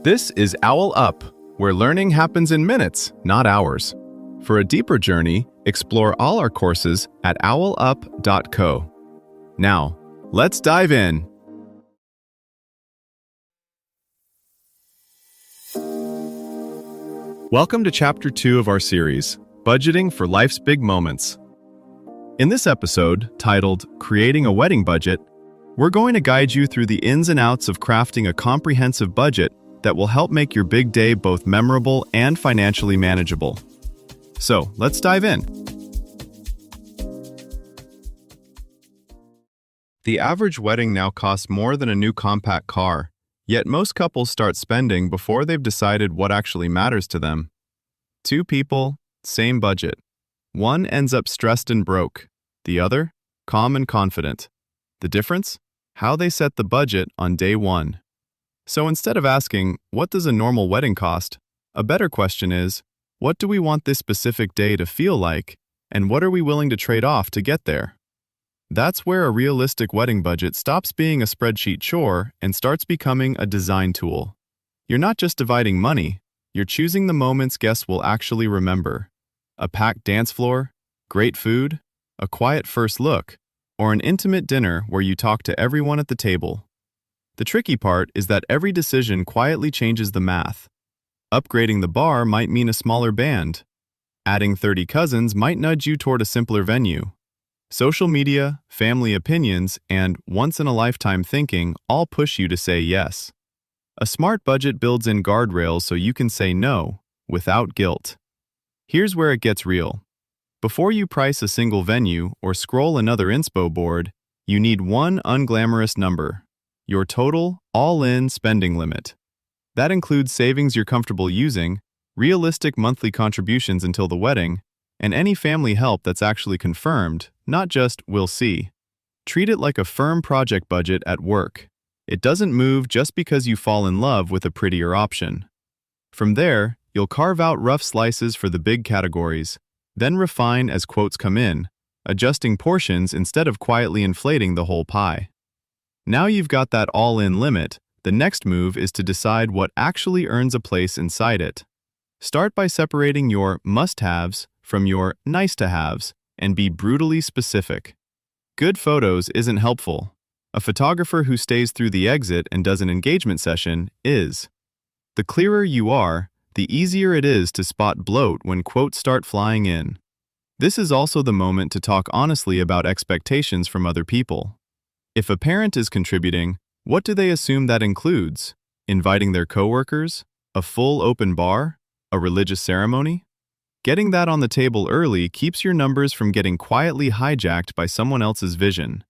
This is OwlUp, where learning happens in minutes, not hours. For a deeper journey, explore all our courses at owlup.co. Now, let's dive in. Welcome to Chapter 2 of our series, Budgeting for Life's Big Moments. In this episode, titled Creating a Wedding Budget, we're going to guide you through the ins and outs of crafting a comprehensive budget that will help make your big day both memorable and financially manageable. So, let's dive in. The average wedding now costs more than a new compact car, yet most couples start spending before they've decided what actually matters to them. Two people, same budget. One ends up stressed and broke, the other, calm and confident. The difference? How they set the budget on day one. So instead of asking, what does a normal wedding cost? A better question is, what do we want this specific day to feel like, and what are we willing to trade off to get there? That's where a realistic wedding budget stops being a spreadsheet chore and starts becoming a design tool. You're not just dividing money, you're choosing the moments guests will actually remember. A packed dance floor, great food, a quiet first look, or an intimate dinner where you talk to everyone at the table. The tricky part is that every decision quietly changes the math. Upgrading the bar might mean a smaller band. Adding 30 cousins might nudge you toward a simpler venue. Social media, family opinions, and once-in-a-lifetime thinking all push you to say yes. A smart budget builds in guardrails so you can say no, without guilt. Here's where it gets real. Before you price a single venue or scroll another inspo board, you need one unglamorous number: your total, all-in spending limit. That includes savings you're comfortable using, realistic monthly contributions until the wedding, and any family help that's actually confirmed, not just "we'll see." Treat it like a firm project budget at work. It doesn't move just because you fall in love with a prettier option. From there, you'll carve out rough slices for the big categories, then refine as quotes come in, adjusting portions instead of quietly inflating the whole pie. Now you've got that all-in limit, the next move is to decide what actually earns a place inside it. Start by separating your must-haves from your nice-to-haves and be brutally specific. Good photos isn't helpful. A photographer who stays through the exit and does an engagement session is. The clearer you are, the easier it is to spot bloat when quotes start flying in. This is also the moment to talk honestly about expectations from other people. If a parent is contributing, what do they assume that includes? Inviting their coworkers? A full open bar? A religious ceremony? Getting that on the table early keeps your numbers from getting quietly hijacked by someone else's vision.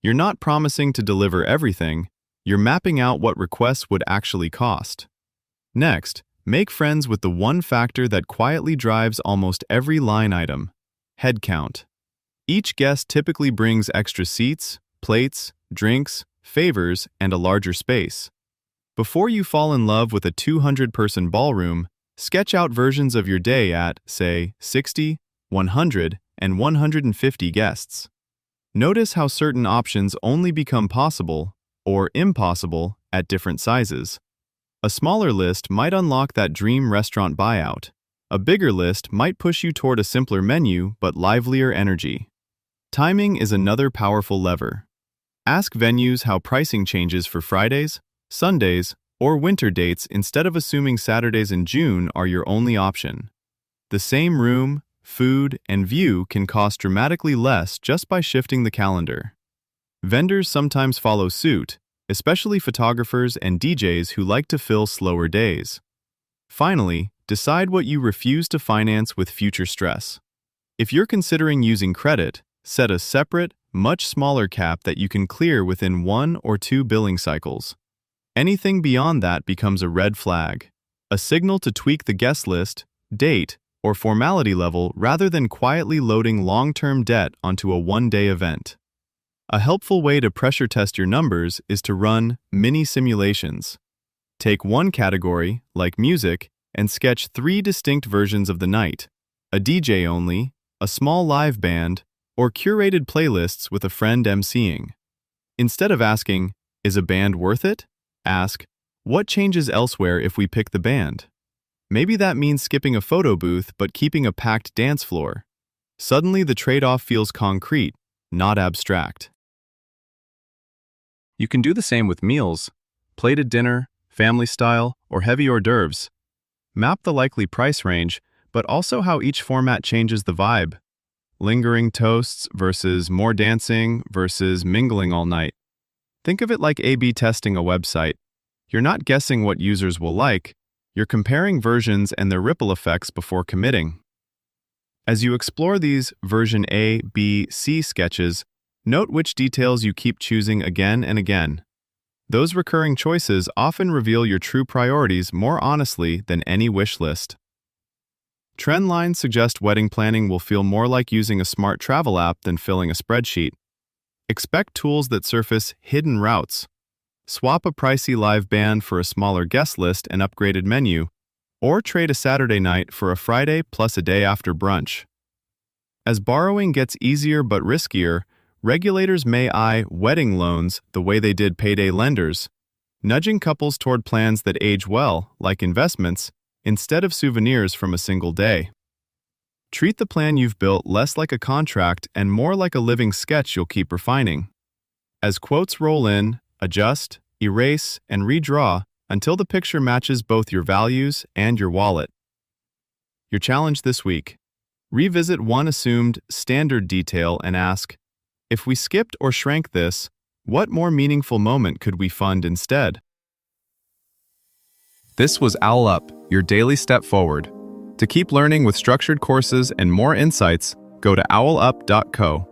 You're not promising to deliver everything, you're mapping out what requests would actually cost. Next, make friends with the one factor that quietly drives almost every line item: head count. Each guest typically brings extra seats, plates, drinks, favors, and a larger space. Before you fall in love with a 200-person ballroom, sketch out versions of your day at, say, 60, 100, and 150 guests. Notice how certain options only become possible, or impossible, at different sizes. A smaller list might unlock that dream restaurant buyout. A bigger list might push you toward a simpler menu but livelier energy. Timing is another powerful lever. Ask venues how pricing changes for Fridays, Sundays, or winter dates instead of assuming Saturdays in June are your only option. The same room, food, and view can cost dramatically less just by shifting the calendar. Vendors sometimes follow suit, especially photographers and DJs who like to fill slower days. Finally, decide what you refuse to finance with future stress. If you're considering using credit, set a separate, much smaller cap that you can clear within 1 or 2 billing cycles. Anything beyond that becomes a red flag, a signal to tweak the guest list, date, or formality level rather than quietly loading long-term debt onto a one-day event. A helpful way to pressure test your numbers is to run mini simulations. Take one category, like music, and sketch 3 distinct versions of the night: a DJ only, a small live band, or curated playlists with a friend emceeing. Instead of asking, "Is a band worth it?" ask, What changes elsewhere if we pick the band? Maybe that means skipping a photo booth but keeping a packed dance floor. Suddenly the trade-off feels concrete, not abstract. You can do the same with meals, plated dinner, family style, or heavy hors d'oeuvres. Map the likely price range, but also how each format changes the vibe. Lingering toasts versus more dancing versus mingling all night. Think of it like A/B testing a website. You're not guessing what users will like, you're comparing versions and their ripple effects before committing. As you explore these version A, B, C sketches, note which details you keep choosing again and again. Those recurring choices often reveal your true priorities more honestly than any wish list. Trend lines suggest wedding planning will feel more like using a smart travel app than filling a spreadsheet. Expect tools that surface hidden routes. Swap a pricey live band for a smaller guest list and upgraded menu, or trade a Saturday night for a Friday plus a day after brunch. As borrowing gets easier but riskier, regulators may eye wedding loans the way they did payday lenders, nudging couples toward plans that age well, like investments, instead of souvenirs from a single day. Treat the plan you've built less like a contract and more like a living sketch you'll keep refining. As quotes roll in, adjust, erase, and redraw until the picture matches both your values and your wallet. Your challenge this week: revisit one assumed standard detail and ask, if we skipped or shrank this, what more meaningful moment could we fund instead? This was OwlUp, your daily step forward. To keep learning with structured courses and more insights, go to owlup.co.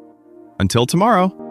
Until tomorrow!